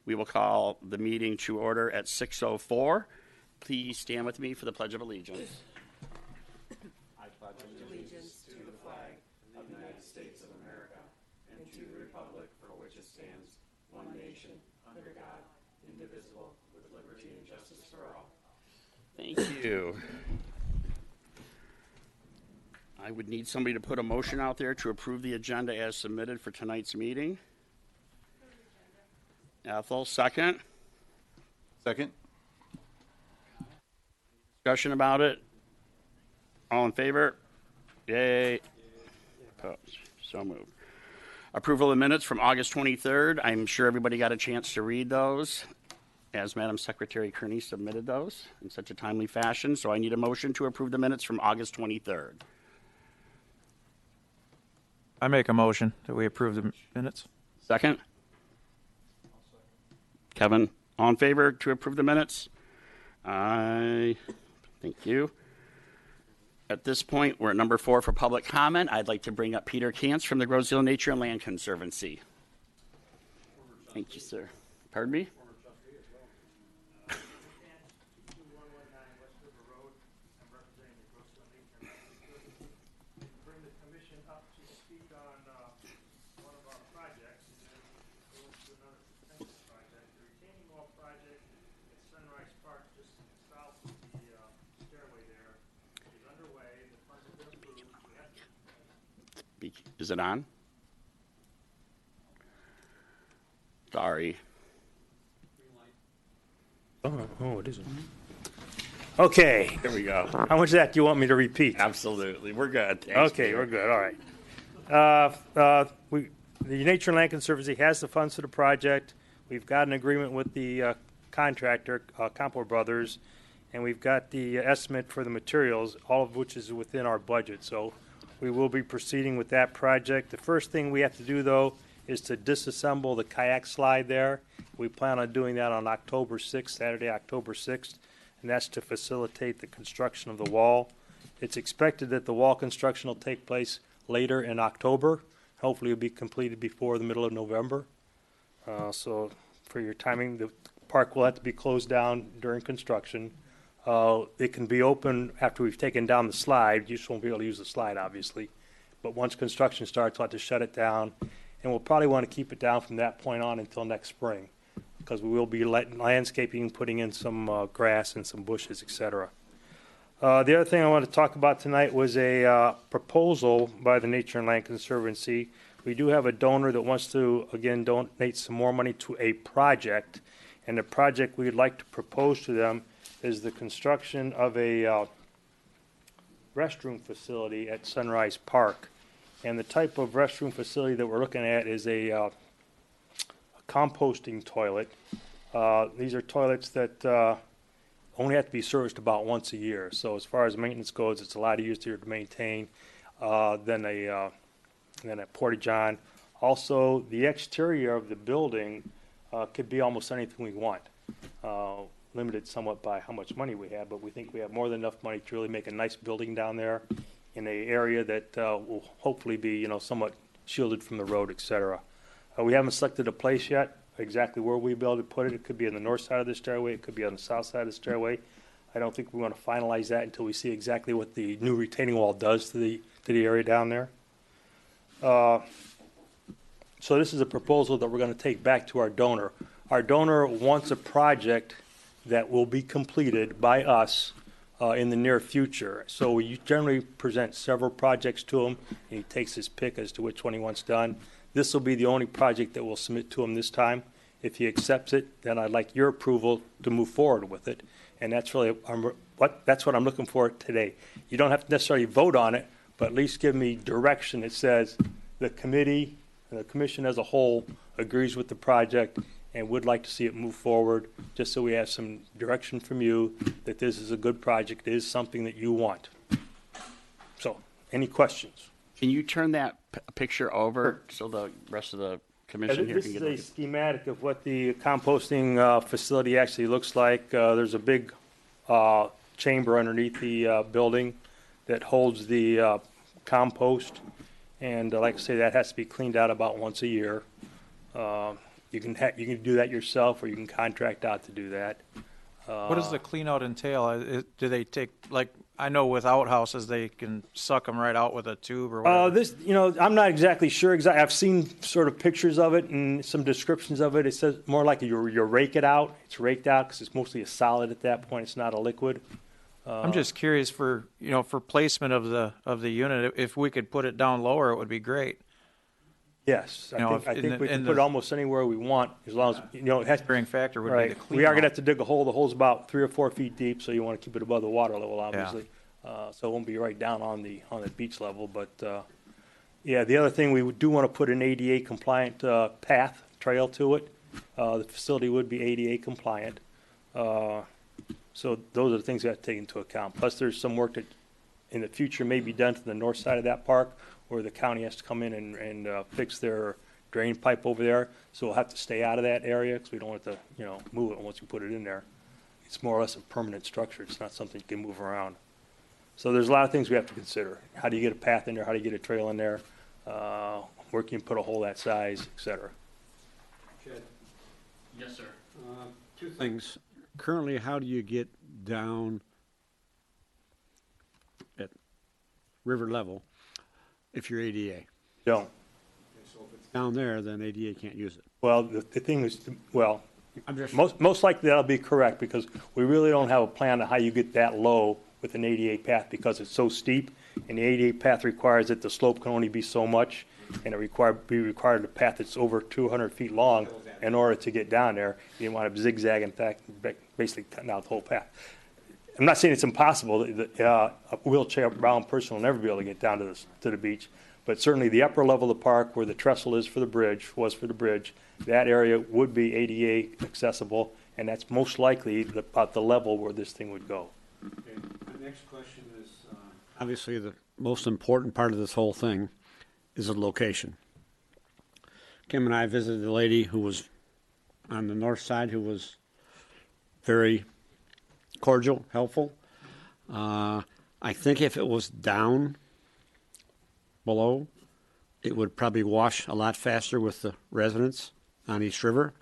We will call the meeting to order at 6:04. Please stand with me for the Pledge of Allegiance. I pledge allegiance to the flag of the United States of America and to the republic for which it stands, one nation, under God, indivisible, with liberty and justice for all. Thank you. I would need somebody to put a motion out there to approve the agenda as submitted for tonight's meeting. Ethel, second. Second. Discussion about it? All in favor? Yay. Opposed? So moved. Approval of the minutes from August 23rd. I'm sure everybody got a chance to read those, as Madam Secretary Kearney submitted those in such a timely fashion. So I need a motion to approve the minutes from August 23rd. I make a motion that we approve the minutes. Second? Kevin, all in favor to approve the minutes? Aye. Thank you. At this point, we're at number 4 for public comment. I'd like to bring up Peter Kantz from the Roseville Nature and Land Conservancy. Thank you, sir. Pardon me? Is it on? Sorry. Oh, it isn't. Okay. Here we go. How much of that do you want me to repeat? Absolutely. We're good. Thanks, Okay, Peter. we're good. All right. The Nature and Land Conservancy has the funds for the project. We've got an agreement with the contractor, Campo Brothers, and we've got the estimate for the materials, all of which is within our budget. So we will be proceeding with that project. The first thing we have to do, though, is to disassemble the kayak slide there. We plan on doing that on October 6th, Saturday, October 6th, and that's to facilitate the construction of the wall. It's expected that the wall construction will take place later in October. Hopefully it'll be completed before the middle of November. So for your timing, the park will have to be closed down during construction. It can be open after we've taken down the slide. You just won't be able to use the slide, obviously. But once construction starts, we'll have to shut it down. And we'll probably want to keep it down from that point on until next spring, because we will be landscaping, putting in some grass and some bushes, etc. The other thing I want to talk about tonight was a proposal by the Nature and Land Conservancy. We do have a donor that wants to, again, donate some more money to a project. And the project we'd like to propose to them is the construction of a restroom facility at Sunrise Park. And the type of restroom facility that we're looking at is a composting toilet. These are toilets that only have to be serviced about once a year. So as far as maintenance goes, it's a lot easier to maintain than a porta-john. Also, the exterior of the building could be almost anything we want. Limited somewhat by how much money we have, but we think we have more than enough money to really make a nice building down there in an area that will hopefully be, somewhat shielded from the road, etc. We haven't selected a place yet, exactly where we'll be able to put it. It could be on the north side of the stairway. It could be on the south side of the stairway. I don't think we want to finalize that until we see exactly what the new retaining wall does to the area down there. So this is a proposal that we're going to take back to our donor. Our donor wants a project that will be completed by us in the near future. So we generally present several projects to him, and he takes his pick as to which one he wants done. This will be the only project that we'll submit to him this time. If he accepts it, then I'd like your approval to move forward with it. And that's really that's what I'm looking for today. You don't have to necessarily vote on it, but at least give me direction that says the committee and the commission as a whole agrees with the project and would like to see it move forward, just so we have some direction from you that this is a good project, it is something that you want. So, any questions? Can you turn that picture over so the rest of the commission here This can is get a schematic of what the composting facility actually looks like. There's a big chamber underneath the building that holds the compost. And like I say, that has to be cleaned out about once a year. You can do that yourself, or you can contract out to do that. What does the clean out entail? Do they take, like, I know with outhouses, they can suck them right out with a tube or whatever. This, I'm not exactly sure. I've seen sort of pictures of it and some descriptions of it. It says more like you rake it out. It's raked out because it's mostly a solid at that point. It's not a liquid. I'm just curious for placement of the unit. If we could put it down lower, it would be great. Yes, I think we can put it almost anywhere we want, as long as, it has. Carrying factor would be Right. the clean We are out. going to have to dig a hole. The hole's about 3 or 4 feet deep, so you want to keep it above the water level, obviously. So it won't be right down on the beach level. But, yeah, the other thing, we do want to put an ADA compliant path, trail to it. The facility would be ADA compliant. So those are the things we have to take into account. Plus, there's some work that in the future may be done to the north side of that park, where the county has to come in and fix their drain pipe over there. So we'll have to stay out of that area because we don't want to, move it once we put it in there. It's more or less a permanent structure. It's not something you can move around. So there's a lot of things we have to consider. How do you get a path in there? How do you get a trail in there? Where can you put a hole that size, et cetera? Yes, sir. Two things. Currently, how do you get down at river level if you're ADA? Don't. So if it's down there, then ADA can't use it. Well, the thing is, well, I'm just, most likely that'll be correct, because we really don't have a plan on how you get that low with an ADA path, because it's so steep, and the ADA path requires that the slope can only be so much, and it required a path that's over 200 feet long in order to get down there. You didn't want to zigzag, in fact, basically cutting out the whole path. I'm not saying it's impossible. A wheelchair-bound person will never be able to get down to the beach, but certainly the upper level of the park, where the trestle is for the bridge, that area would be ADA accessible, and that's most likely about the level where this thing would go. okay. My next question is, obviously the most important part of this whole thing is the location. Kim and I visited a lady who was on the north side who was very cordial, helpful. I think if it was down below, it would probably wash a lot faster with the residents on East River,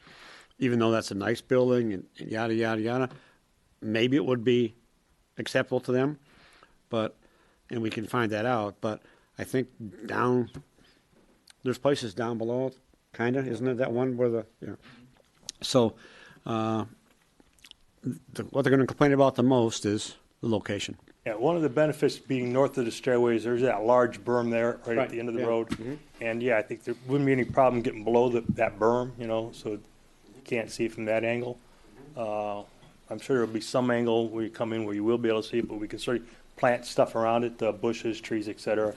even though that's a nice building and yada, yada, yada. Maybe it would be acceptable to them, and we can find that out, but I think there's places down below, kind of, isn't it, that one where So, what they're going to complain about the most is the location. Yeah, one of the benefits being north of the stairway is there's that large berm there right at Right, the end of the yeah. road. And yeah, I think there wouldn't be any problem getting below that berm, so you can't see it from that angle. I'm sure there'll be some angle where you come in where you will be able to see it, but we can sort of plant stuff around it, bushes, trees, et cetera,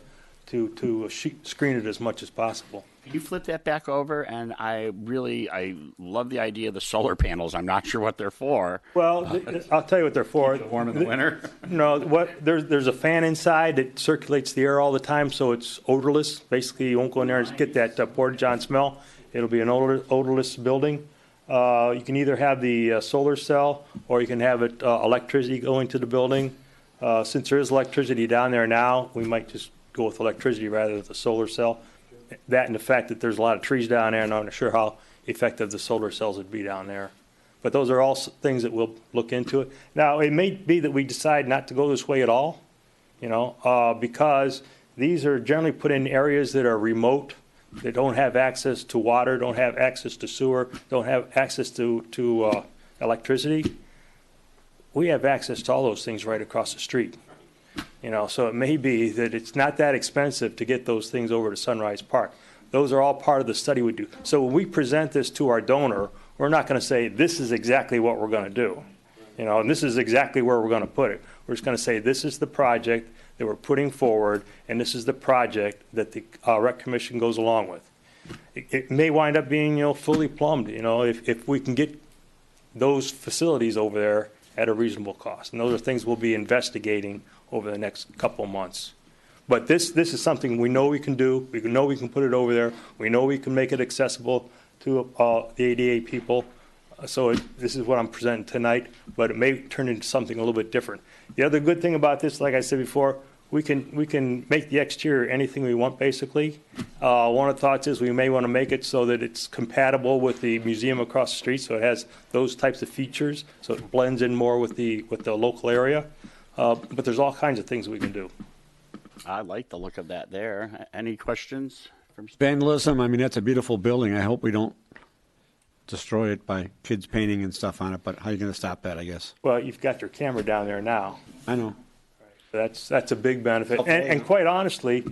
to screen it as much as possible. Can you flip that back over? And I love the idea of the solar panels. I'm not sure what they're for. Well, I'll tell you what they're for. Warm in the winter. No, there's a fan inside that circulates the air all the time, so it's odorless. Basically, you won't go in there and get that porta-john smell. It'll be an odorless building. You can either have the solar cell, or you can have it electricity going to the building. Since there is electricity down there now, we might just go with electricity rather than the solar cell. That and the fact that there's a lot of trees down there, and I'm not sure how effective the solar cells would be down there. But those are all things that we'll look into it. Now, it may be that we decide not to go this way at all, because these are generally put in areas that are remote. They don't have access to water, don't have access to sewer, don't have access to electricity. We have access to all those things right across the street. So it may be that it's not that expensive to get those things over to Sunrise Park. Those are all part of the study we do. So when we present this to our donor, we're not going to say, this is exactly what we're going to do, and this is exactly where we're going to put it. We're just going to say, this is the project that we're putting forward, and this is the project that the Rec Commission goes along with. It may wind up being, fully plumbed, if we can get those facilities over there at a reasonable cost. And those are things we'll be investigating over the next couple of months. But this is something we know we can do. We know we can put it over there. We know we can make it accessible to the ADA people. This is what I'm presenting tonight, but it may turn into something a little bit different. The other good thing about this, like I said before, we can make the exterior anything we want, basically. One of the thoughts is we may want to make it so that it's compatible with the museum across the street, so it has those types of features, so it blends in more with the local area. But there's all kinds of things we can do. I like the look of that there. Any questions? Vandalism, I mean, that's a beautiful building. I hope we don't destroy it by kids painting and stuff on it, but how are you going to stop that, I guess? Well, you've got your camera down there now. I know. That's a big benefit. Okay. And quite honestly,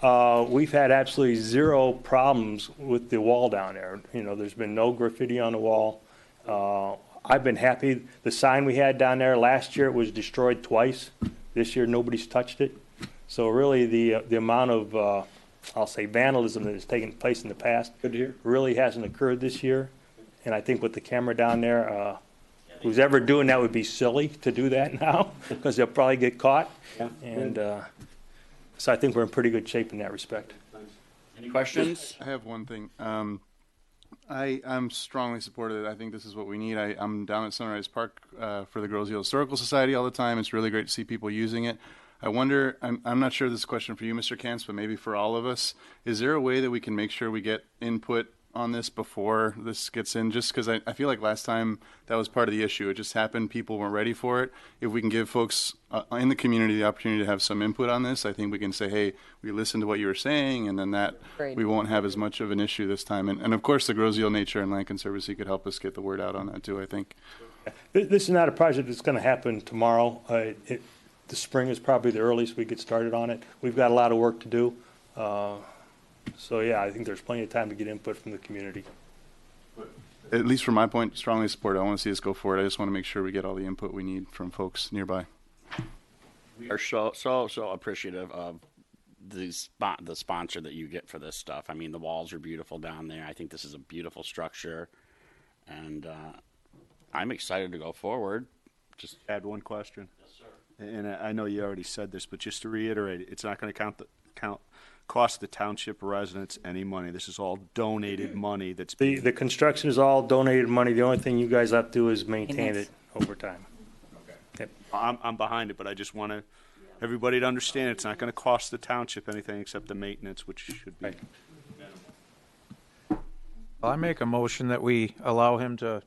we've had absolutely zero problems with the wall down there. You know, there's been no graffiti on the wall. I've been happy. The sign we had down there last year, it was destroyed twice. This year, nobody's touched it. So really, the amount of, I'll say, vandalism that has taken place in the past Good to hear. really hasn't occurred this year. And I think with the camera down there, who's ever doing that would be silly to do that now, because they'll probably get caught. Yeah. And so I think we're in pretty good shape in that respect. Any questions? I have one thing. I'm strongly supportive. I think this is what we need. I'm down at Sunrise Park for the Grosse Ile Historical Society all the time. It's really great to see people using it. I wonder, I'm not sure this is a question for you, Mr. Kantz, but maybe for all of us, is there a way that we can make sure we get input on this before this gets in? Just because I feel like last time that was part of the issue. It just happened. People weren't ready for it. If we can give folks in the community the opportunity to have some input on this, I think we can say, hey, we listened to what you were saying, and then that Great. we won't have as much of an issue this time. And of course, the Grosse Ile Nature and Land Conservancy could help us get the word out on that too, I think. This is not a project that's going to happen tomorrow. The spring is probably the earliest we get started on it. We've got a lot of work to do. So yeah, I think there's plenty of time to get input from the community. At least from my point, strongly support it. I want to see us go forward. I just want to make sure we get all the input we need from folks nearby. We are so appreciative of the sponsor that you get for this stuff. I mean, the walls are beautiful down there. I think this is a beautiful structure, and I'm excited to go forward. Just Add one question. Yes, sir. And I know you already said this, but just to reiterate, it's not going to cost the township residents any money. This is all donated money that's The construction is all donated money. The only thing you guys have to do is maintain Maintenance. it over time. I'm behind it, but I just want everybody to understand it's not going to cost the township anything except the maintenance, which should be. Right. Well, I make a motion that we allow him to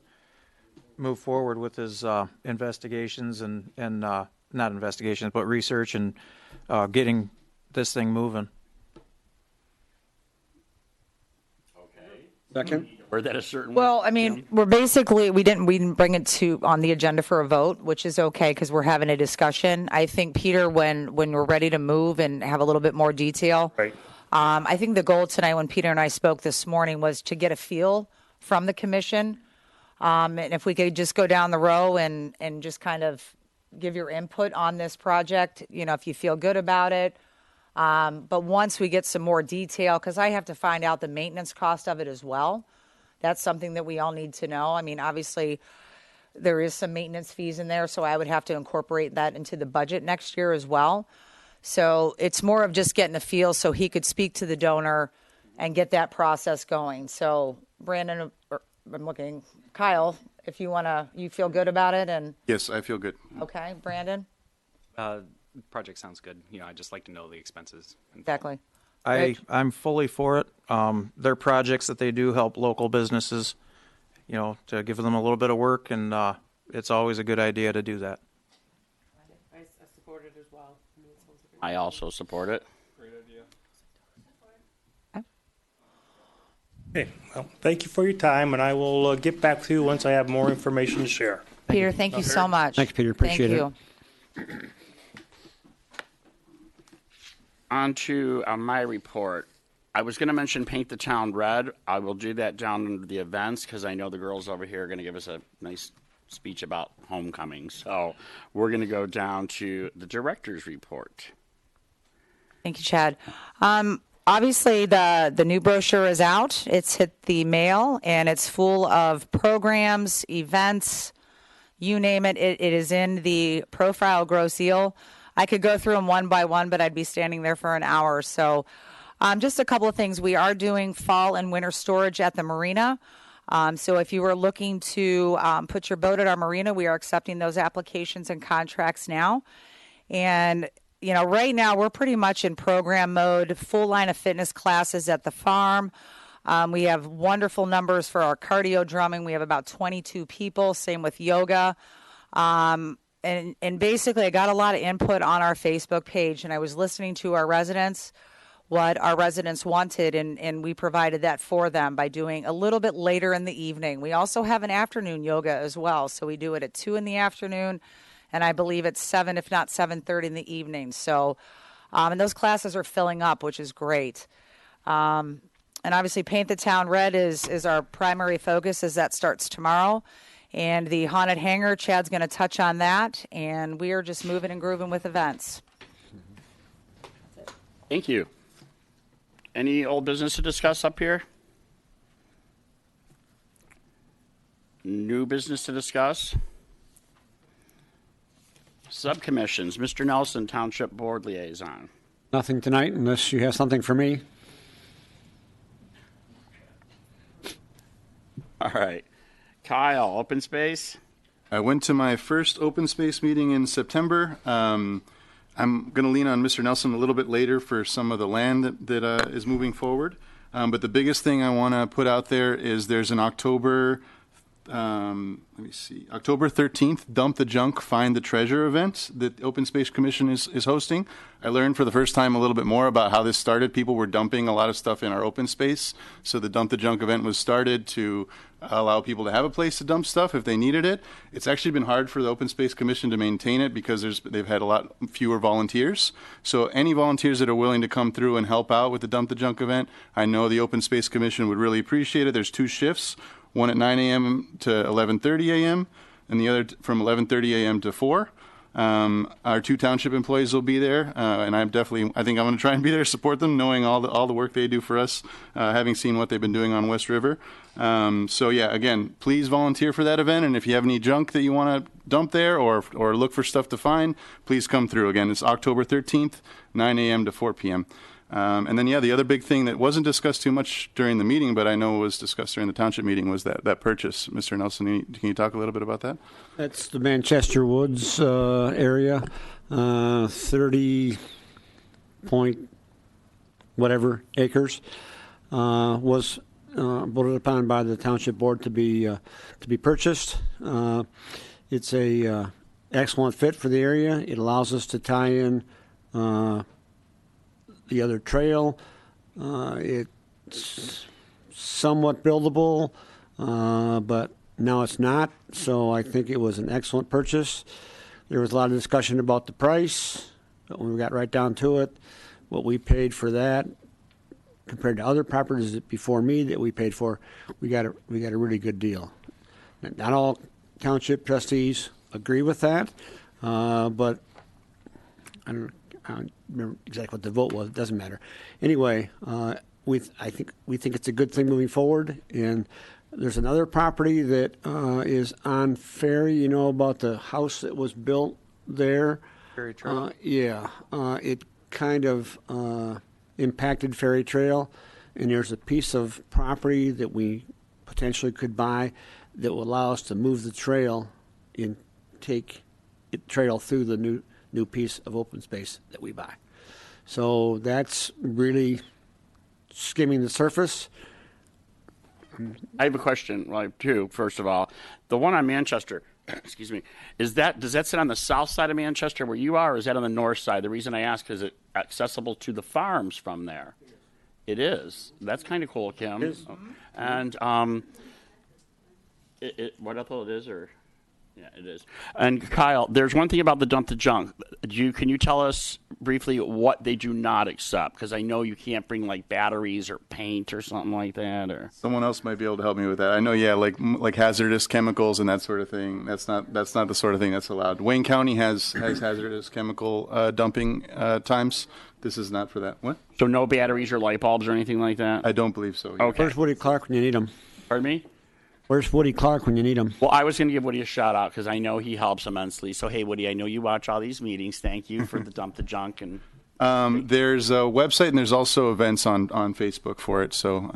move forward with his investigations and not investigations, but research and getting this thing moving. Second? word that a certain way. Well, I mean, we didn't bring it on the agenda for a vote, which is okay because we're having a discussion. I think, Peter, when we're ready to move and have a little bit more detail, Right. I think the goal tonight when Peter and I spoke this morning was to get a feel from the commission. And if we could just go down the row and just kind of give your input on this project, if you feel good about it. But once we get some more detail, because I have to find out the maintenance cost of it as well. That's something that we all need to know. I mean, obviously, there is some maintenance fees in there, so I would have to incorporate that into the budget next year as well. So it's more of just getting a feel so he could speak to the donor and get that process going. So, Brandon, I'm looking, Kyle, if you you feel good about it? And Yes, I feel good. okay, Brandon? Project sounds good. I just like to know the expenses. Exactly. I'm fully for it. They're projects that they do help local businesses, to give them a little bit of work, and it's always a good idea to do that. I support it as well. I also support it. Okay, well, thank you for your time, and I will get back with you once I have more information to share. Peter, thank you so much. Thanks, Peter. Appreciate it. Thank you. On to my report. I was going to mention Paint the Town Red. I will do that down under the events because I know the girls over here are going to give us a nice speech about homecoming. So we're going to go down to the director's report. Thank you, Chad. Obviously, the new brochure is out. It's hit the mail, and it's full of programs, events, you name it. It is in the profile Grosse Ile. I could go through them one by one, but I'd be standing there for an hour. So just a couple of things. We are doing fall and winter storage at the marina. So if you were looking to put your boat at our marina, we are accepting those applications and contracts now. And right now we're pretty much in program mode, full line of fitness classes at the farm. We have wonderful numbers for our cardio drumming. We have about 22 people, same with yoga. And basically I got a lot of input on our Facebook page, and I was listening to our residents, what our residents wanted, and we provided that for them by doing a little bit later in the evening. We also have an afternoon yoga as well, so we do it at 2 in the afternoon, and I believe it's 7, if not 7:30 in the evening. So, and those classes are filling up, which is great. And obviously Paint the Town Red is our primary focus, as that starts tomorrow. And the Haunted Hangar, Chad's going to touch on that, and we are just moving and grooving with events. Thank you. Any old business to discuss up here? New business to discuss? Subcommissions. Mr. Nelson, Township Board Liaison. Nothing tonight unless you have something for me. All right. Kyle, open space? I went to my first open space meeting in September. I'm going to lean on Mr. Nelson a little bit later for some of the land that is moving forward. But the biggest thing I want to put out there is there's an October 13th, Dump the Junk, Find the Treasure event that the Open Space Commission is hosting. I learned for the first time a little bit more about how this started. People were dumping a lot of stuff in our open space. So the Dump the Junk event was started to allow people to have a place to dump stuff if they needed it. It's actually been hard for the Open Space Commission to maintain it because they've had a lot fewer volunteers. So any volunteers that are willing to come through and help out with the Dump the Junk event, I know the Open Space Commission would really appreciate it. There's 2 shifts. One at 9 a.m. to 11:30 a.m. and the other from 11:30 a.m. to 4. Our 2 township employees will be there, and I think I'm going to try and be there to support them, knowing all the work they do for us, having seen what they've been doing on West River. So yeah, again, please volunteer for that event, and if you have any junk that you want to dump there or look for stuff to find, please come through. Again, it's October 13th, 9 a.m. to 4 p.m. And then, the other big thing that wasn't discussed too much during the meeting, but I know was discussed during the township meeting, was that purchase. Mr. Nelson, can you talk a little bit about that? That's the Manchester Woods area, 30 point whatever acres, was voted upon by the township board to be purchased. It's a excellent fit for the area. It allows us to tie in the other trail. It's somewhat buildable, but now it's not. So I think it was an excellent purchase. There was a lot of discussion about the price, but when we got right down to it, what we paid for that compared to other properties before me that we paid for, we got a really good deal. Not all township trustees agree with that, but I don't remember exactly what the vote was. It doesn't matter. Anyway, we think it's a good thing moving forward. And there's another property that is on Ferry. You know about the house that was built there? Ferry Trail. It kind of impacted Ferry Trail, and there's a piece of property that we potentially could buy that will allow us to move the trail and take it trail through the new piece of open space that we buy. So that's really skimming the surface. I have a question, too, first of all. The one on Manchester, excuse me, does that sit on the south side of Manchester where you are, or is that on the north side? The reason I ask is it accessible to the farms from there? It is. That's kind of cool, Kim. It is. And what I thought it is, or... Yeah, it is. And Kyle, there's one thing about the Dump the Junk. Can you tell us briefly what they do not accept? Because I know you can't bring like batteries or paint or something like that. Or Someone else might be able to help me with that. I know, like hazardous chemicals and that sort of thing. That's not the sort of thing that's allowed. Wayne County has hazardous chemical dumping times. This is not for that. What? So no batteries or light bulbs or anything like that? I don't believe so. Yeah. Okay. Where's Woody Clark when you need him? Pardon me? Where's Woody Clark when you need him? Well, I was going to give Woody a shout out because I know he helps immensely. So, hey, Woody, I know you watch all these meetings. Thank you for the Dump the Junk. And there's a website and there's also events on Facebook for it. So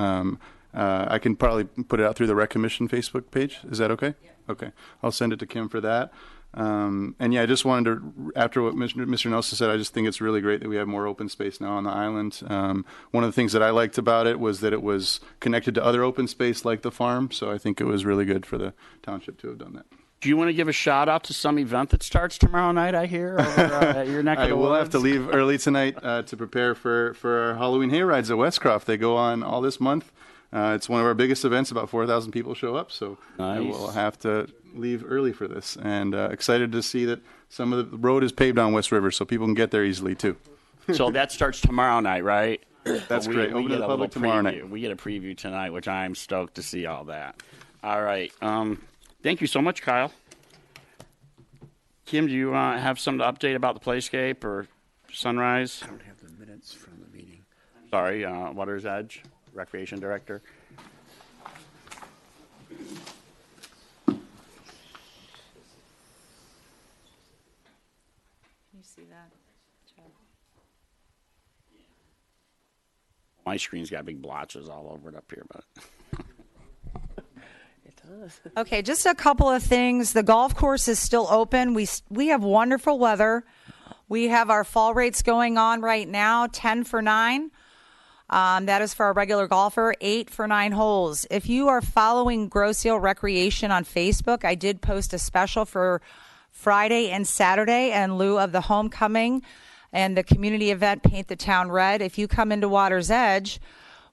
I can probably put it out through the Rec Commission Facebook page. Is that okay? Yeah. Okay. I'll send it to Kim for that. And yeah, I just wanted to, after what Mr. Nelson said, I just think it's really great that we have more open space now on the island. One of the things that I liked about it was that it was connected to other open space like the farm, so I think it was really good for the township to have done that. Do you want to give a shout out to some event that starts tomorrow night, I hear, over at your neck of I the will woods? have to leave early tonight to prepare for our Halloween hay rides at Westcroft. They go on all this month. It's one of our biggest events. About 4,000 people show up, so I Nice. will have to leave early for this. And excited to see that some of the road is paved on West River, so people can get there easily too. So that starts tomorrow night, right? That's We- great. we Open to get the a public little tomorrow preview. night. We get a preview tonight, which I'm stoked to see all that. All right. Thank you so much, Kyle. Kim, do you have something to update about the Playscape or Sunrise? I don't have the minutes from the meeting. Sorry, Water's Edge, Recreation Director. Can you see that? My screen's got big blotches all over it up here, but It does. Okay, just a couple of things. The golf course is still open. We have wonderful weather. We have our fall rates going on right now, 10 for 9. That is for our regular golfer, 8 for 9 holes. If you are following Grosse Ile Recreation on Facebook, I did post a special for Friday and Saturday in lieu of the homecoming and the community event Paint the Town Red. If you come into Water's Edge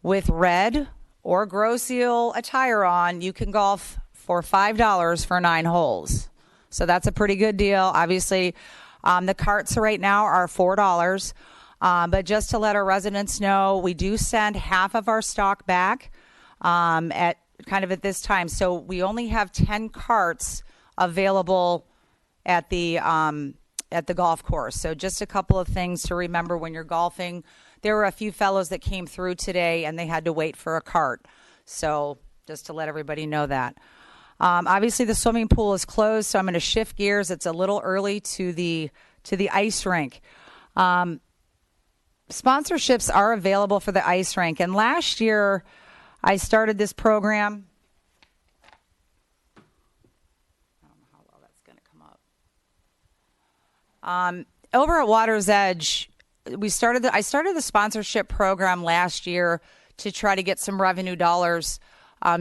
with red or Grosse Ile attire on, you can golf for $5 for 9 holes. So that's a pretty good deal. Obviously, the carts right now are $4. But just to let our residents know, we do send half of our stock back at this time. So we only have 10 carts available at the golf course. So just a couple of things to remember when you're golfing. There were a few fellows that came through today and they had to wait for a cart. So just to let everybody know that. Obviously the swimming pool is closed, so I'm going to shift gears. It's a little early to the ice rink. Sponsorships are available for the ice rink. And last year I started this program. I don't know how well that's going to come up. Over at Water's Edge, I started the sponsorship program last year to try to get some revenue dollars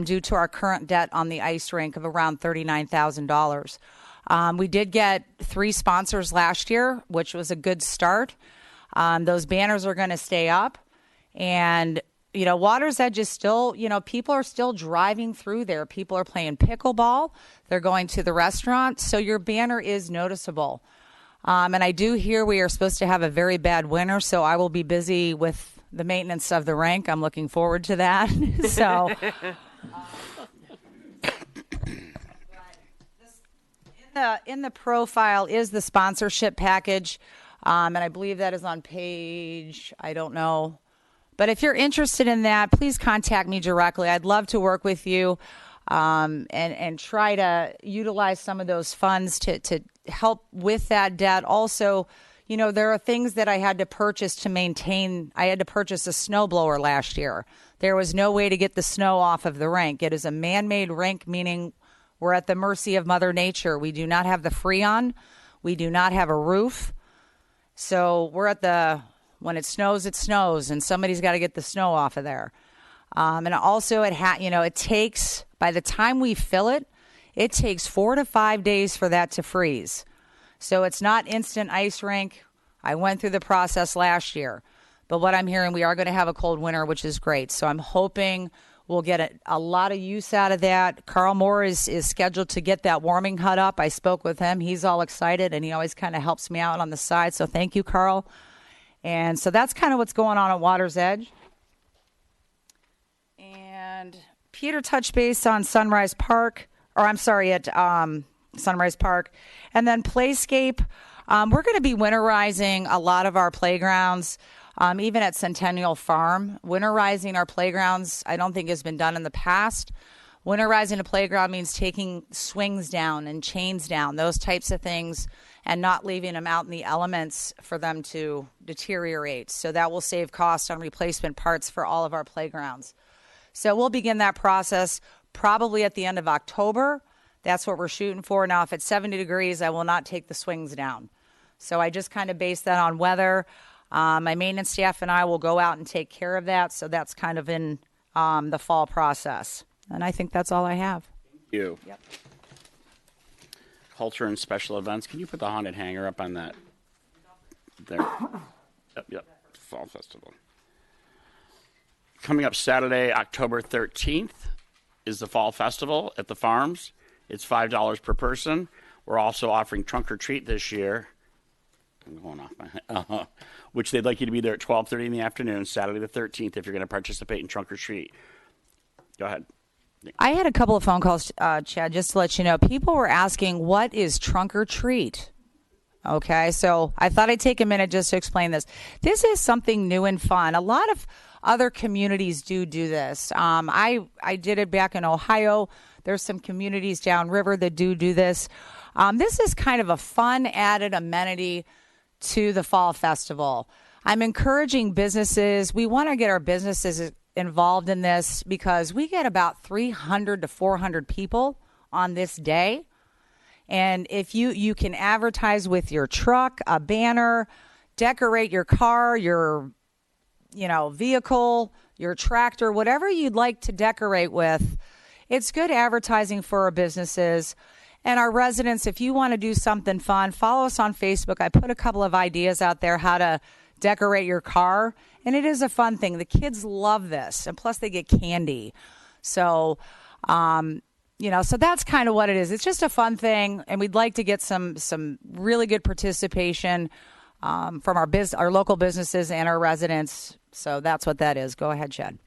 due to our current debt on the ice rink of around $39,000. We did get 3 sponsors last year, which was a good start. Those banners are going to stay up. And, Water's Edge is still, people are still driving through there. People are playing pickleball. They're going to the restaurant. So your banner is noticeable. And I do hear we are supposed to have a very bad winter, so I will be busy with the maintenance of the rink. I'm looking forward to that. So, in the profile is the sponsorship package, and I believe that is on page, I don't know. But if you're interested in that, please contact me directly. I'd love to work with you and try to utilize some of those funds to help with that debt. Also, there are things that I had to purchase to maintain. I had to purchase a snowblower last year. There was no way to get the snow off of the rink. It is a man-made rink, meaning we're at the mercy of Mother Nature. We do not have the Freon. We do not have a roof. So we're when it snows, and somebody's got to get the snow off of there. And also it takes, by the time we fill it, it takes 4 to 5 days for that to freeze. So it's not instant ice rink. I went through the process last year. But what I'm hearing, we are going to have a cold winter, which is great. So I'm hoping we'll get a lot of use out of that. Carl Moore is scheduled to get that warming hut up. I spoke with him. He's all excited, and he always kind of helps me out on the side. So thank you, Carl. And so that's kind of what's going on at Water's Edge. And Peter touched base on Sunrise Park. At Sunrise Park. And then Playscape, we're going to be winterizing a lot of our playgrounds, even at Centennial Farm. Winterizing our playgrounds, I don't think has been done in the past. Winterizing a playground means taking swings down and chains down, those types of things, and not leaving them out in the elements for them to deteriorate. So that will save cost on replacement parts for all of our playgrounds. So we'll begin that process probably at the end of October. That's what we're shooting for. Now, if it's 70 degrees, I will not take the swings down. So I just kind of base that on weather. My maintenance staff and I will go out and take care of that. So that's kind of in the fall process. And I think that's all I have. You. Yep. Culture and special events. Can you put the haunted hangar up on that? There. Yep. Fall Festival. Coming up Saturday, October 13th, is the Fall Festival at the Farms. It's $5 per person. We're also offering trunk or treat this year. I'm going off my head. Which they'd like you to be there at 12:30 in the afternoon, Saturday the 13th, if you're going to participate in trunk or treat. Go ahead. I had a couple of phone calls, Chad, just to let you know. People were asking, what is trunk or treat? Okay, so I thought I'd take a minute just to explain this. This is something new and fun. A lot of other communities do this. I did it back in Ohio. There's some communities downriver that do this. This is kind of a fun added amenity to the Fall Festival. I'm encouraging businesses. We want to get our businesses involved in this because we get about 300 to 400 people on this day. And if you can advertise with your truck, a banner, decorate your car, your vehicle, your tractor, whatever you'd like to decorate with, it's good advertising for our businesses. And our residents, if you want to do something fun, follow us on Facebook. I put a couple of ideas out there how to decorate your car, and it is a fun thing. The kids love this, and plus they get candy. So, so that's kind of what it is. It's just a fun thing, and we'd like to get some really good participation from our local businesses and our residents. So that's what that is. Go ahead, Chad.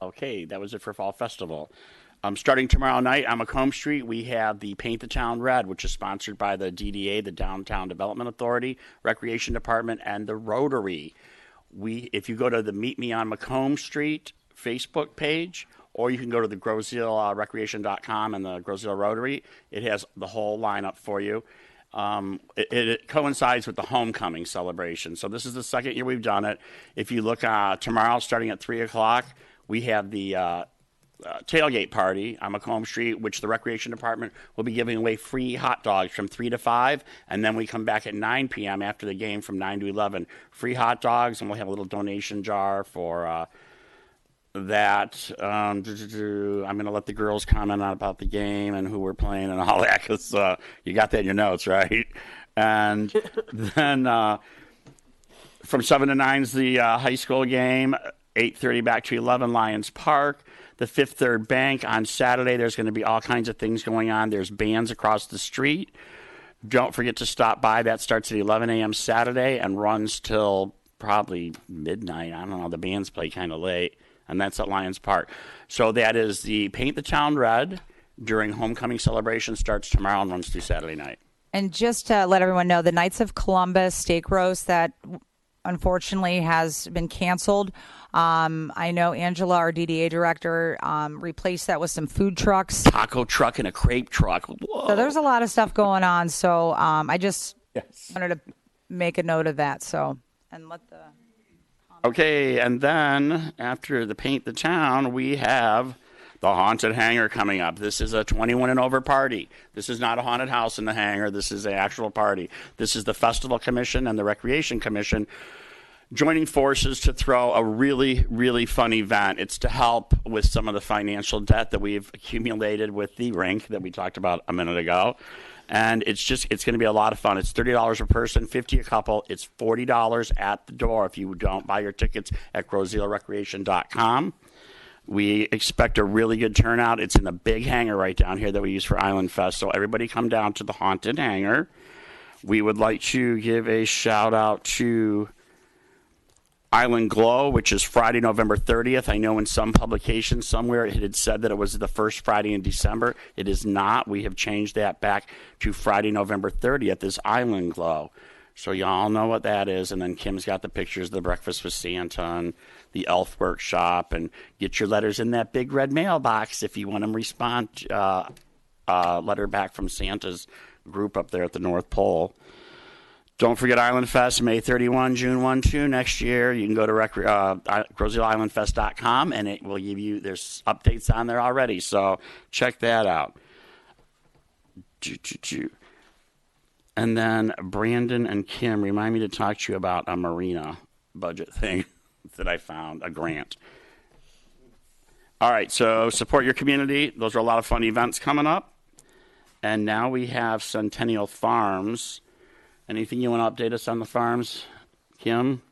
Okay, that was it for Fall Festival. Starting tomorrow night on Macomb Street, we have the Paint the Town Red, which is sponsored by the DDA, the Downtown Development Authority, Recreation Department, and the Rotary. If you go to the Meet Me on Macomb Street Facebook page, or you can go to the GrosevilleRecreation.com and the Groseville Rotary, it has the whole lineup for you. It coincides with the homecoming celebration. So this is the second year we've done it. If you look tomorrow, starting at 3 o'clock, we have the tailgate party on Macomb Street, which the Recreation Department will be giving away free hot dogs from 3 to 5, and then we come back at 9 p.m. after the game from 9 to 11. Free hot dogs, and we'll have a little donation jar for that. I'm going to let the girls comment on about the game and who we're playing and all that, because you got that in your notes, right? And then from 7 to 9 is the high school game, 8:30 back to 11, Lions Park. The Fifth Third Bank on Saturday, there's going to be all kinds of things going on. There's bands across the street. Don't forget to stop by. That starts at 11 a.m. Saturday and runs till probably midnight. I don't know. The bands play kind of late, and that's at Lions Park. So that is the Paint the Town Red during homecoming celebration. Starts tomorrow and runs through Saturday night. And just to let everyone know, the Knights of Columbus steak roast that unfortunately has been canceled. I know Angela, our DDA director, replaced that with some food trucks. Taco truck and a crepe truck. Whoa. So there's a lot of stuff going on. So I just wanted to make a note of that. So, and let the... Okay, and then after the Paint the Town, we have the Haunted Hangar coming up. This is a 21 and over party. This is not a haunted house in the hangar. This is an actual party. This is the Festival Commission and the Recreation Commission joining forces to throw a really, really fun event. It's to help with some of the financial debt that we've accumulated with the rink that we talked about a minute ago. And it's going to be a lot of fun. It's $30 a person, $50 a couple. It's $40 at the door if you don't buy your tickets at GrosevilleRecreation.com. We expect a really good turnout. It's in the big hangar right down here that we use for Island Fest. So everybody come down to the Haunted Hangar. We would like to give a shout out to Island Glow, which is Friday, November 30th. I know in some publications somewhere it had said that it was the first Friday in December. It is not. We have changed that back to Friday, November 30th is Island Glow. So y'all know what that is. And then Kim's got the pictures of the Breakfast with Santa and the Elf Workshop. And get your letters in that big red mailbox if you want them respond. Letter back from Santa's group up there at the North Pole. Don't forget Island Fest, May 31, June 1, 2 next year. You can go to GrosevilleIslandFest.com, and it will give you, there's updates on there already. So check that out. And then Brandon and Kim, remind me to talk to you about a marina budget thing that I found, a grant. All right, so support your community. Those are a lot of fun events coming up. And now we have Centennial Farms. Anything you want to update us on the farms, Kim?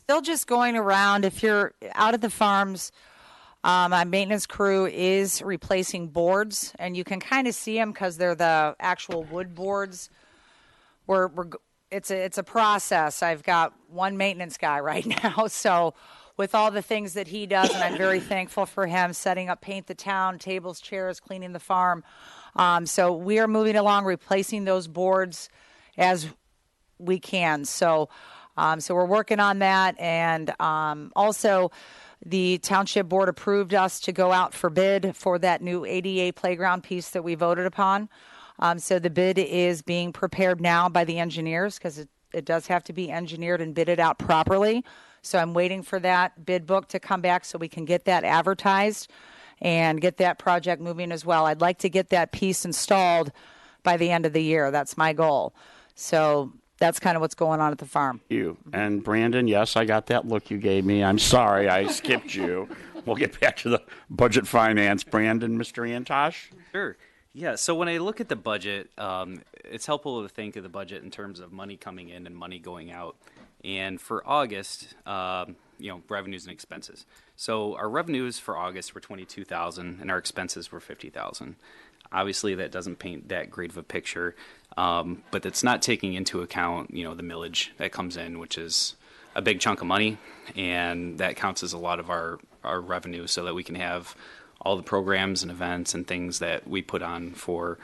Still just going around. If you're out at the farms, my maintenance crew is replacing boards, and you can kind of see them because they're the actual wood boards. It's a process. I've got one maintenance guy right now, so with all the things that he does, and I'm very thankful for him setting up Paint the Town, tables, chairs, cleaning the farm. So we are moving along, replacing those boards as we can. So we're working on that, and also the township board approved us to go out for bid for that new ADA playground piece that we voted upon. So the bid is being prepared now by the engineers because it does have to be engineered and bidded out properly. So I'm waiting for that bid book to come back so we can get that advertised and get that project moving as well. I'd like to get that piece installed by the end of the year. That's my goal. So that's kind of what's going on at the farm. You. And Brandon, yes, I got that look you gave me. I'm sorry I skipped you. We'll get back to the budget finance. Brandon, Mr. Antosh? Sure. Yeah, so when I look at the budget, it's helpful to think of the budget in terms of money coming in and money going out. And for August, revenues and expenses. So our revenues for August were $22,000 and our expenses were $50,000. Obviously, that doesn't paint that great of a picture, but it's not taking into account, the millage that comes in, which is a big chunk of money, and that counts as a lot of our revenue so that we can have all the programs and events and things that we put on for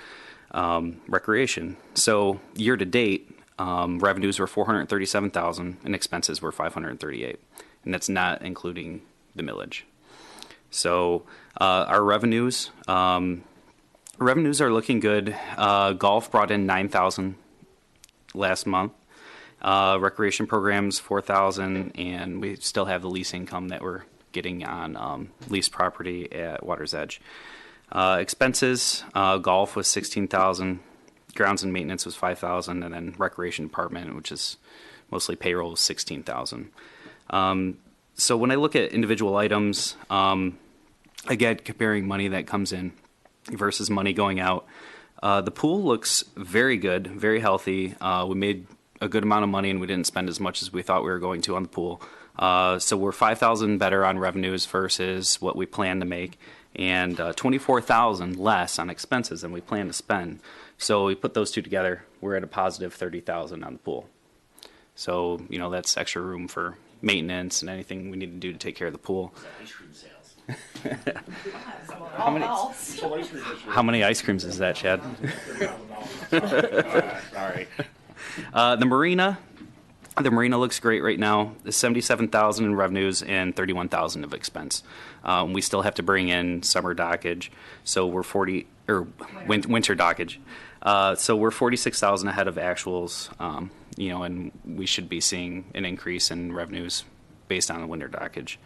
recreation. So year to date, revenues were $437,000 and expenses were $538,000, and that's not including the millage. So our revenues are looking good. Golf brought in $9,000 last month. Recreation programs $4,000, and we still have the lease income that we're getting on leased property at Water's Edge. Expenses: golf was $16,000. Grounds and maintenance was $5,000, and then recreation department, which is mostly payroll, was $16,000. So when I look at individual items, again, comparing money that comes in versus money going out, the pool looks very good, very healthy. We made a good amount of money, and we didn't spend as much as we thought we were going to on the pool. So we're $5,000 better on revenues versus what we planned to make, and $24,000 less on expenses than we planned to spend. So we put those two together, we're at a positive $30,000 on the pool. So, that's extra room for maintenance and anything we need to do to take care of the pool. Ice cream sales. How many ice creams is that, Chad? Sorry. The marina looks great right now. The $77,000 in revenues and $31,000 of expense. We still have to bring in summer dockage, so we're winter dockage. So we're $46,000 ahead of actuals, and we should be seeing an increase in revenues based on the winter dockage.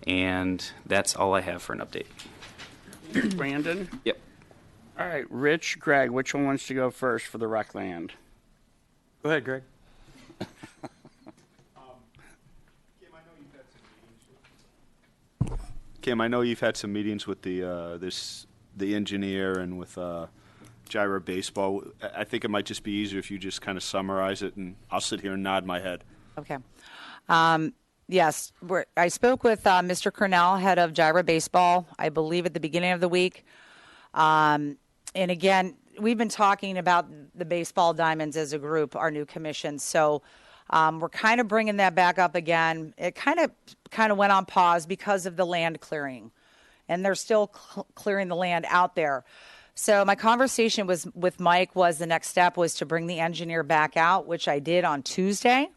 And that's all I have for an update. Brandon? Yep. All right, Rich, Greg, which one wants to go first for the rec land? Go ahead, Greg. Kim, I know you've had some meetings with the engineer and with Gyra Baseball. I think it might just be easier if you just kind of summarize it, and I'll sit here and nod my head. Okay. Yes, I spoke with Mr. Cornell, head of Gyra Baseball, I believe at the beginning of the week. And again, we've been talking about the baseball diamonds as a group, our new commission. So we're kind of bringing that back up again. It kind of went on pause because of the land clearing, and they're still clearing the land out there. So my conversation with Mike was the next step was to bring the engineer back out, which I did on Tuesday.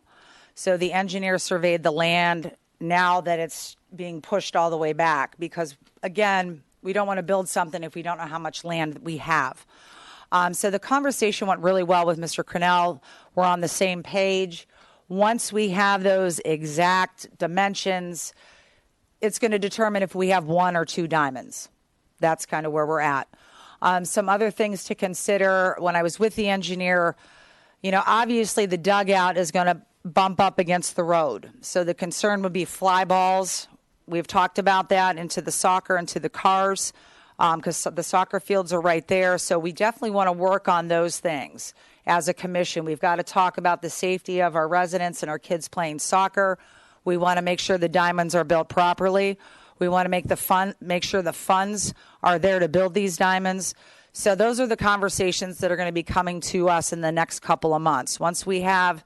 So the engineer surveyed the land now that it's being pushed all the way back because, again, we don't want to build something if we don't know how much land we have. So the conversation went really well with Mr. Cornell. We're on the same page. Once we have those exact dimensions, it's going to determine if we have one or two diamonds. That's kind of where we're at. Some other things to consider when I was with the engineer, obviously the dugout is going to bump up against the road. So the concern would be fly balls. We've talked about that into the soccer, into the cars, because the soccer fields are right there. So we definitely want to work on those things as a commission. We've got to talk about the safety of our residents and our kids playing soccer. We want to make sure the diamonds are built properly. We want to make sure the funds are there to build these diamonds. So those are the conversations that are going to be coming to us in the next couple of months. Once we have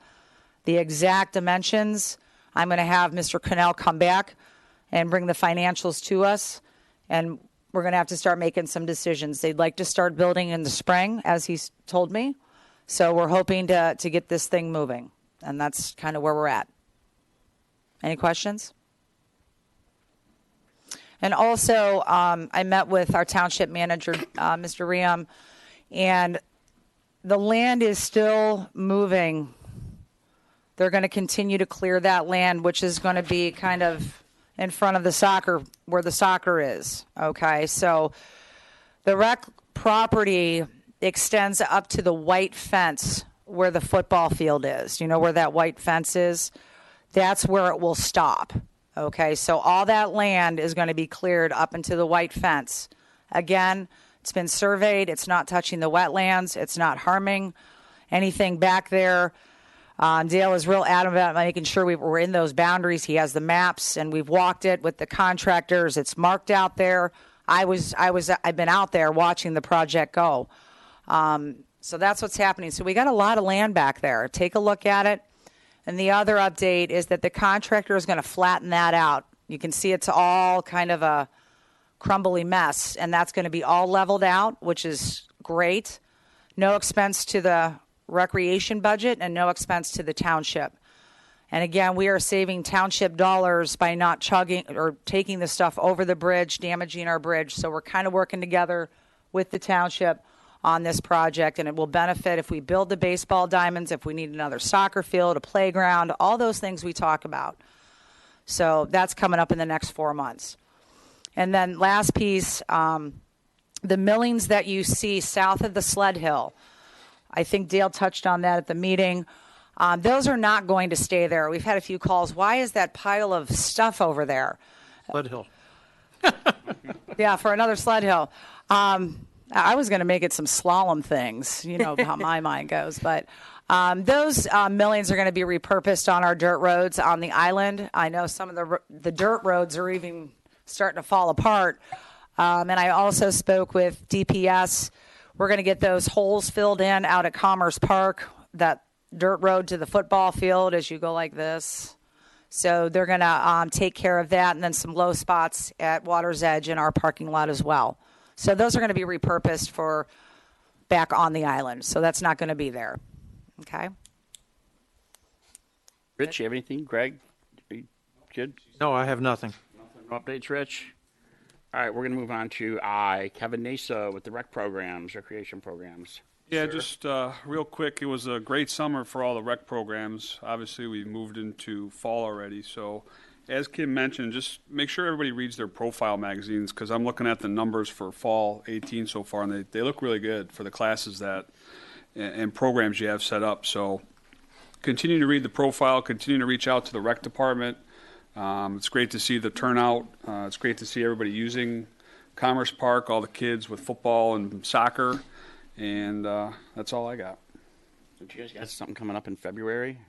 the exact dimensions, I'm going to have Mr. Cannell come back and bring the financials to us, and we're going to have to start making some decisions. They'd like to start building in the spring, as he's told me. So we're hoping to get this thing moving, and that's kind of where we're at. Any questions? And also, I met with our township manager, Mr. Riem, and the land is still moving. They're going to continue to clear that land, which is going to be kind of in front of the soccer, where the soccer is. Okay, so the rec property extends up to the white fence where the football field is. You know where that white fence is? That's where it will stop. Okay, so all that land is going to be cleared up into the white fence. Again, it's been surveyed. It's not touching the wetlands. It's not harming anything back there. Dale is real adamant about making sure we're in those boundaries. He has the maps, and we've walked it with the contractors. It's marked out there. I've been out there watching the project go. So that's what's happening. So we got a lot of land back there. Take a look at it. And the other update is that the contractor is going to flatten that out. You can see it's all kind of a crumbly mess, and that's going to be all leveled out, which is great. No expense to the recreation budget and no expense to the township. And again, we are saving township dollars by not chugging or taking the stuff over the bridge, damaging our bridge. So we're kind of working together with the township on this project, and it will benefit if we build the baseball diamonds, if we need another soccer field, a playground, all those things we talk about. So that's coming up in the next 4 months. And then last piece, the millings that you see south of the sled hill, I think Dale touched on that at the meeting. Those are not going to stay there. We've had a few calls. Why is that pile of stuff over there? Sled Hill. Yeah, for another sled hill. I was going to make it some slalom things, you know how my mind goes. But those millings are going to be repurposed on our dirt roads on the island. I know some of the dirt roads are even starting to fall apart. And I also spoke with DPS. We're going to get those holes filled in out at Commerce Park, that dirt road to the football field as you go like this. So they're going to take care of that, and then some low spots at Water's Edge in our parking lot as well. So those are going to be repurposed for back on the island. So that's not going to be there. Okay. Rich, you have anything? Greg, are you good? No, I have nothing. No updates, Rich? All right, we're going to move on to Kevin Nasa with the rec programs, recreation programs. Yeah, just real quick, it was a great summer for all the rec programs. Obviously, we moved into fall already, so as Kim mentioned, just make sure everybody reads their profile magazines, because I'm looking at the numbers for fall 18 so far, and they look really good for the classes that and programs you have set up. So continue to read the profile, continue to reach out to the rec department. It's great to see the turnout. It's great to see everybody using Commerce Park, all the kids with football and soccer, and that's all I got. So do you guys got something coming up in February,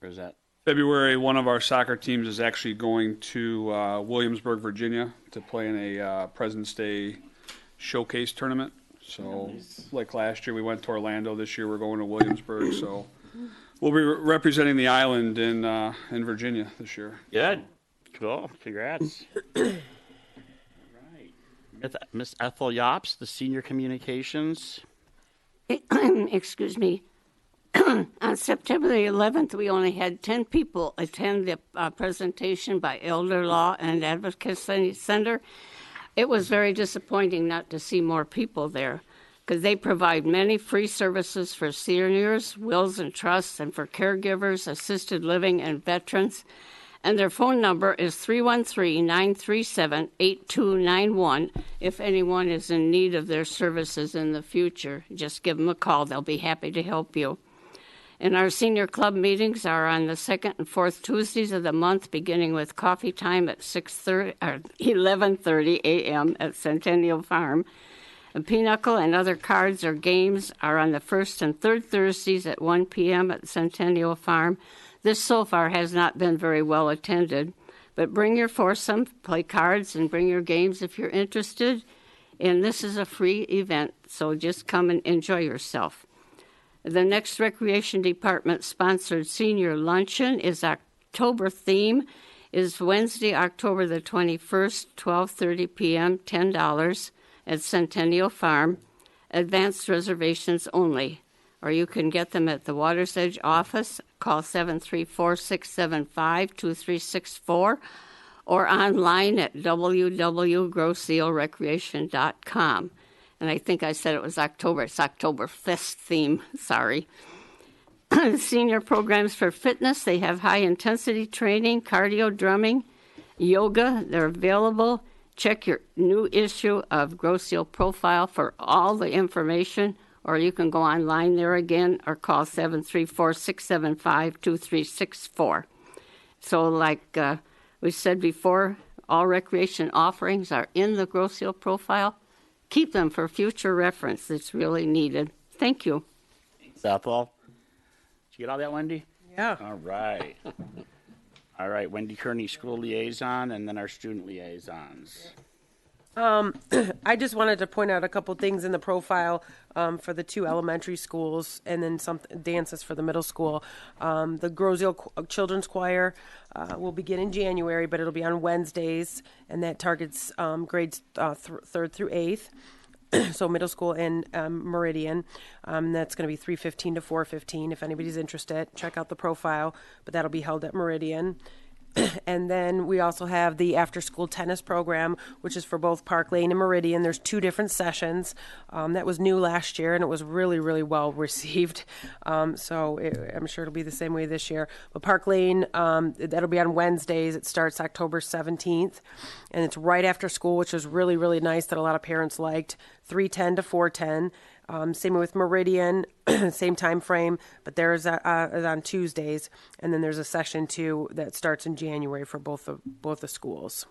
or is that? February, one of our soccer teams is actually going to Williamsburg, Virginia, to play in a President's Day showcase tournament. So, like last year, we went to Orlando. This year, we're going to Williamsburg. So, we'll be representing the island in Virginia this year. Good. Cool. Congrats. All right. Miss Ethel Yops, the Senior Communications. Excuse me. On September the 11th, we only had 10 people attend the presentation by Elder Law and Advocacy Center. It was very disappointing not to see more people there, because they provide many free services for seniors, wills and trusts, and for caregivers, assisted living, and veterans. And their phone number is 313-937-8291. If anyone is in need of their services in the future, just give them a call. They'll be happy to help you. And our senior club meetings are on the second and fourth Tuesdays of the month, beginning with coffee time at 11:30 a.m. at Centennial Farm. And pinochle and other cards or games are on the first and third Thursdays at 1 p.m. at Centennial Farm. This so far has not been very well attended, but bring your foursome, play cards, and bring your games if you're interested. And this is a free event, so just come and enjoy yourself. The next Recreation Department sponsored senior luncheon is October theme is Wednesday, October the 21st, 12:30 p.m., $10 at Centennial Farm. Advanced reservations only. Or you can get them at the Water's Edge office. Call 734-675-2364 or online at www.grosealrecreation.com. And I think I said it was October. It's Oktoberfest theme. Sorry. Senior programs for fitness. They have high-intensity training, cardio, drumming, yoga. They're available. Check your new issue of Grosse Ile Profile for all the information, or you can go online there again or call 734-675-2364. So like we said before, all recreation offerings are in the Grosse Ile Profile. Keep them for future reference. It's really needed. Thank you. Thanks, Ethel. Did you get all that, Wendy? Yeah. All right. All right, Wendy Kearney, school liaison, and then our student liaisons. I just wanted to point out a couple things in the profile for the two elementary schools and then some dances for the middle school. The Grosse Ile Children's Choir will begin in January, but it'll be on Wednesdays, and that targets grades 3rd through 8th. So middle school and Meridian. That's going to be 3:15 to 4:15. If anybody's interested, check out the profile, but that'll be held at Meridian. And then we also have the after-school tennis program, which is for both Park Lane and Meridian. There's 2 different sessions. That was new last year, and it was really, really well received. I'm sure it'll be the same way this year. But Park Lane, that'll be on Wednesdays. It starts October 17th, and it's right after school, which is really, really nice that a lot of parents liked, 3:10 to 4:10. Same with Meridian, same time frame, but there's on Tuesdays, and then there's a session 2 that starts in January for both the schools.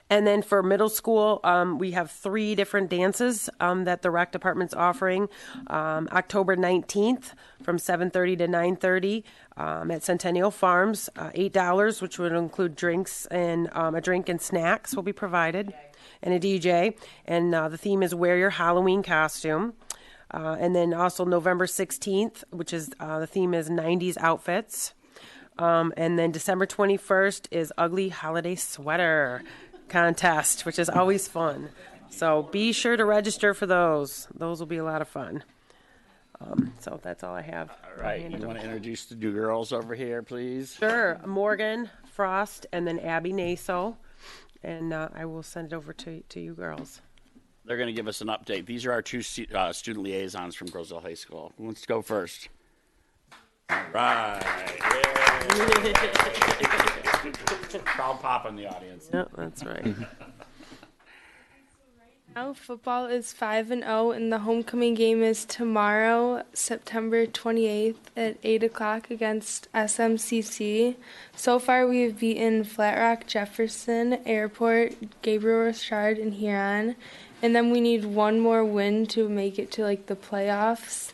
And then for middle school, we have 3 different dances that the rec department's offering. October 19th from 7:30 to 9:30 at Centennial Farms, $8, which would include drinks and a drink and snacks will be provided. And a DJ, and the theme is wear your Halloween costume. And then also November 16th, which is the theme is 90s outfits. And then December 21st is ugly holiday sweater contest, which is always fun. So be sure to register for those. Those will be a lot of fun. So that's all I have. All right, you want to introduce the new girls over here, please? Sure. Morgan Frost and then Abby Naso. And I will send it over to you girls. They're going to give us an update. These are our 2 student liaisons from Grosse Ile High School. Who wants to go first? All right. Proud pop in the audience. Yep, that's right. Now football is 5-0, and the homecoming game is tomorrow, September 28th at 8 o'clock against SMCC. So far, we have beaten Flat Rock, Jefferson, Airport, Gabriel Richard, and Huron. And then we need one more win to make it to the playoffs.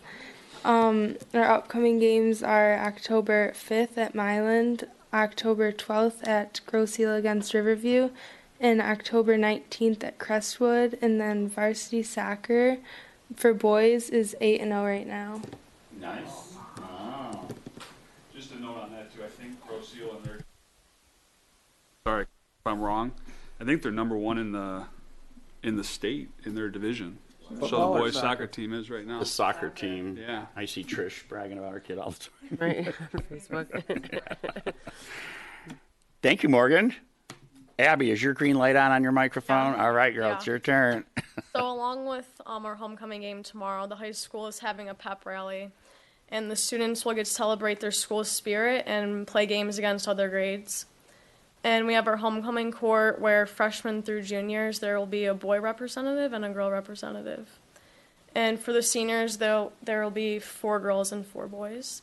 Our upcoming games are October 5th at Milan, October 12th at Grosse Ile against Riverview, and October 19th at Crestwood. And then varsity soccer for boys is 8-0 right now. Nice. Wow. Just a note on that too. I think Grosse Ile and their sorry if I'm wrong. I think they're number 1 in the state in their division. So the boys soccer team is right now. The soccer team. Yeah. I see Trish bragging about her kid all the time. Right on Facebook. Thank you, Morgan. Abby, is your green light on your microphone? All right, girl, it's your turn. So along with our homecoming game tomorrow, the high school is having a pep rally. and the students will get to celebrate their school spirit and play games against other grades. And we have our homecoming court where freshmen through juniors, there will be a boy representative and a girl representative. And for the seniors, there will be 4 girls and 4 boys.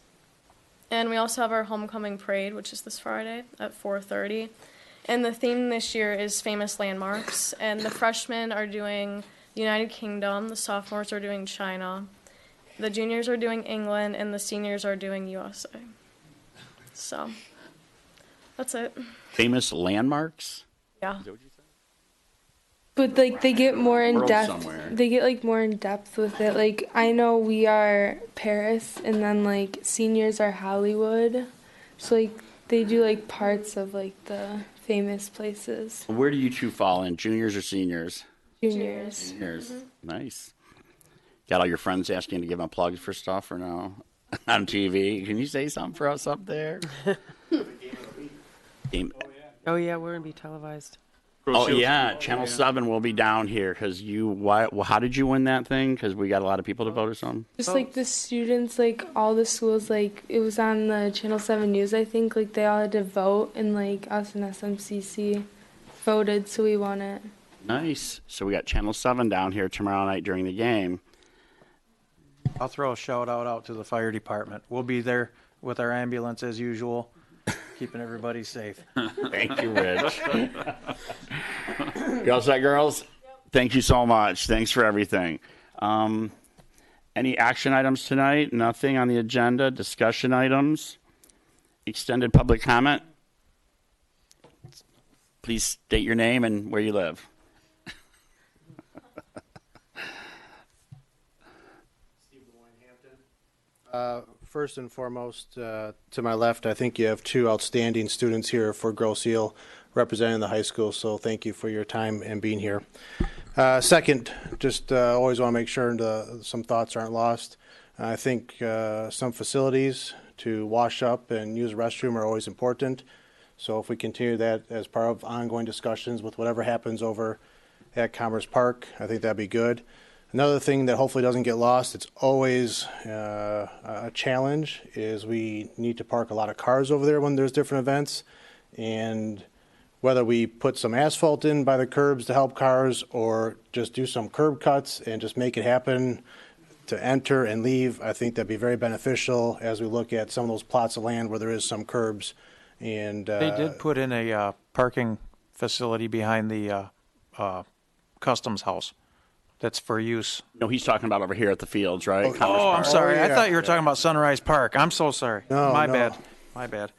And we also have our homecoming parade, which is this Friday at 4:30. And the theme this year is famous landmarks. And the freshmen are doing United Kingdom, the sophomores are doing China, the juniors are doing England, and the seniors are doing USA. So that's it. Famous landmarks? Yeah. But like they get more in World depth. somewhere. They get like more in depth with it. Like I know we are Paris, and then like seniors are Hollywood. So like they do like parts of like the famous places. Where do you two fall in, juniors or seniors? Juniors. Seniors. Nice. Got all your friends asking to give them plugs for stuff or no? On TV. Can you say something for us up there? Game. Oh yeah, we're gonna be televised. Oh yeah, Channel 7 will be down here because how did you win that thing? Because we got a lot of people to vote or something. Just like the students, like all the schools, like it was on the Channel 7 News, I think, like they all had to vote, and like us and SMCC voted, so we won it. Nice. So we got Channel 7 down here tomorrow night during the game. I'll throw a shout out to the fire department. We'll be there with our ambulance as usual, keeping everybody safe. Thank you, Rich. You all set, girls? Yep. Thank you so much. Thanks for everything. Any action items tonight? Nothing on the agenda. Discussion items? Extended public comment? Please state your name and where you live. First and foremost, to my left, I think you have 2 outstanding students here for Grosse Ile representing the high school, so thank you for your time and being here. Second, just always want to make sure some thoughts aren't lost. I think some facilities to wash up and use a restroom are always important, so if we continue that as part of ongoing discussions with whatever happens over at Commerce Park, I think that'd be good. Another thing that hopefully doesn't get lost, it's always a challenge, is we need to park a lot of cars over there when there's different events. And whether we put some asphalt in by the curbs to help cars or just do some curb cuts and just make it happen to enter and leave, I think that'd be very beneficial as we look at some of those plots of land where there is some curbs. And They did put in a parking facility behind the customs house. That's for use. No, he's talking about over here at the fields, right? Oh, I'm sorry. Oh, yeah. I thought you were talking about Sunrise Park. I'm so sorry. No, My no. bad. My bad.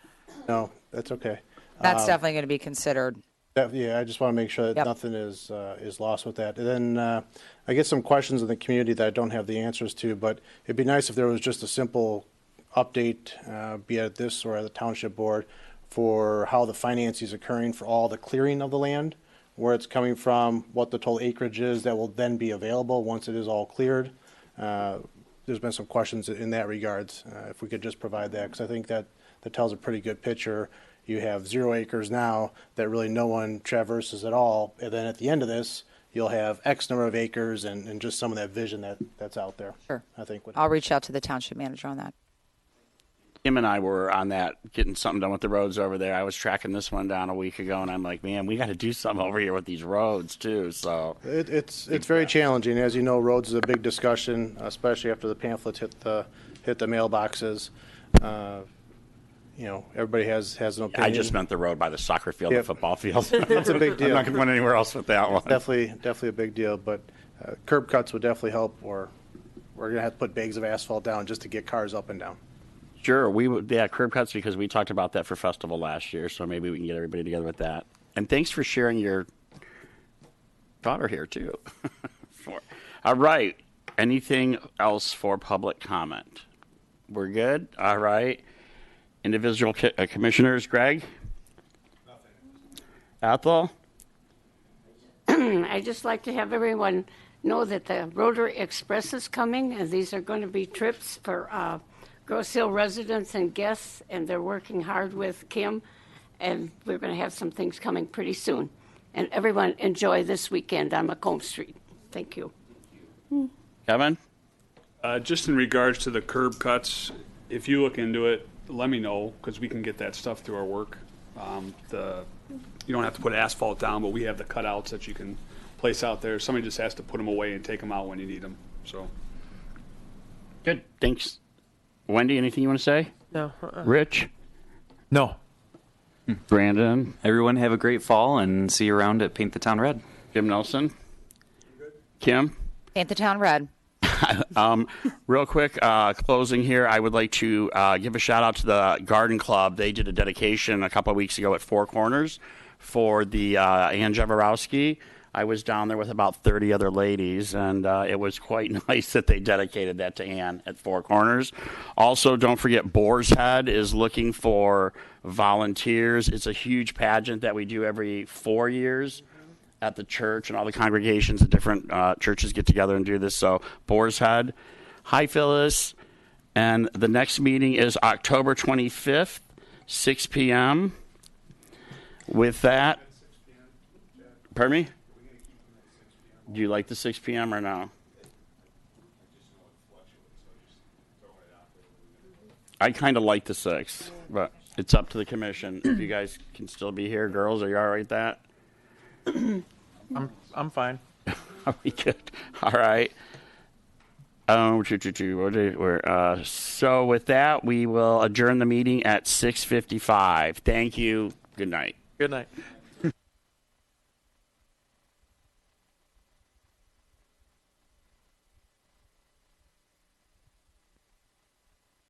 No, that's okay. That's definitely going to be considered. Yeah, I just want to make sure that Yep. nothing is lost with that. And then I get some questions in the community that I don't have the answers to, but it'd be nice if there was just a simple update, be it at this or at the township board, for how the financing is occurring for all the clearing of the land, where it's coming from, what the total acreage is that will then be available once it is all cleared. There's been some questions in that regards. If we could just provide that, because I think that tells a pretty good picture. You have 0 acres now that really no one traverses at all, and then at the end of this, you'll have X number of acres and just some of that vision that's out there. Sure. I think would I'll reach out to the township manager on that. Tim and I were on that, getting something done with the roads over there. I was tracking this one down a week ago, and I'm like, man, we got to do something over here with these roads too. So It's very challenging. As you know, roads is a big discussion, especially after the pamphlets hit the mailboxes. Everybody has an opinion. I just meant the road by the soccer field, Yep. the football field. It's a big deal. I'm not going to went anywhere else with that one. Definitely a big deal, but curb cuts would definitely help, or we're going to have to put bags of asphalt down just to get cars up and down. Sure, we would. Yeah, curb cuts, because we talked about that for festival last year. So maybe we can get everybody together with that. And thanks for sharing your daughter here too. All right. Anything else for public comment? We're good. All right. Individual commissioners, Greg? Nothing. Ethel? I'd just like to have everyone know that the Rotary Express is coming, and these are going to be trips for Grosse Ile residents and guests, and they're working hard with Kim, and we're going to have some things coming pretty soon. And everyone enjoy this weekend on Macomb Street. Thank you. Kevin? Just in regards to the curb cuts, if you look into it, let me know, because we can get that stuff through our work. You don't have to put asphalt down, but we have the cutouts that you can place out there. Somebody just has to put them away and take them out when you need them, so. Good, thanks. Wendy, anything you want to say? No. Rich? No. Brandon? Everyone have a great fall and see you around at Paint the Town Red. Kim Nelson? Kim? Paint the town red. Real quick, closing here, I would like to give a shout out to the Garden Club. They did a dedication a couple of weeks ago at Four Corners for the Ann Jaworowski. I was down there with about 30 other ladies, and it was quite nice that they dedicated that to Ann at Four Corners. Also, don't forget, Boar's Head is looking for volunteers. It's a huge pageant that we do every 4 years at the church, and all the congregations of different churches get together and do this. So, Boar's Head. Hi, Phyllis. And the next meeting is October 25th, 6 p.m. With that, pardon me? Do you like the 6 p.m. or no? I kind of like the 6, but it's up to the commission. If you guys can still be here, girls, are you all right with that? I'm fine. Are we good? All right. So with that, we will adjourn the meeting at 6:55. Thank you. Good night. Good night.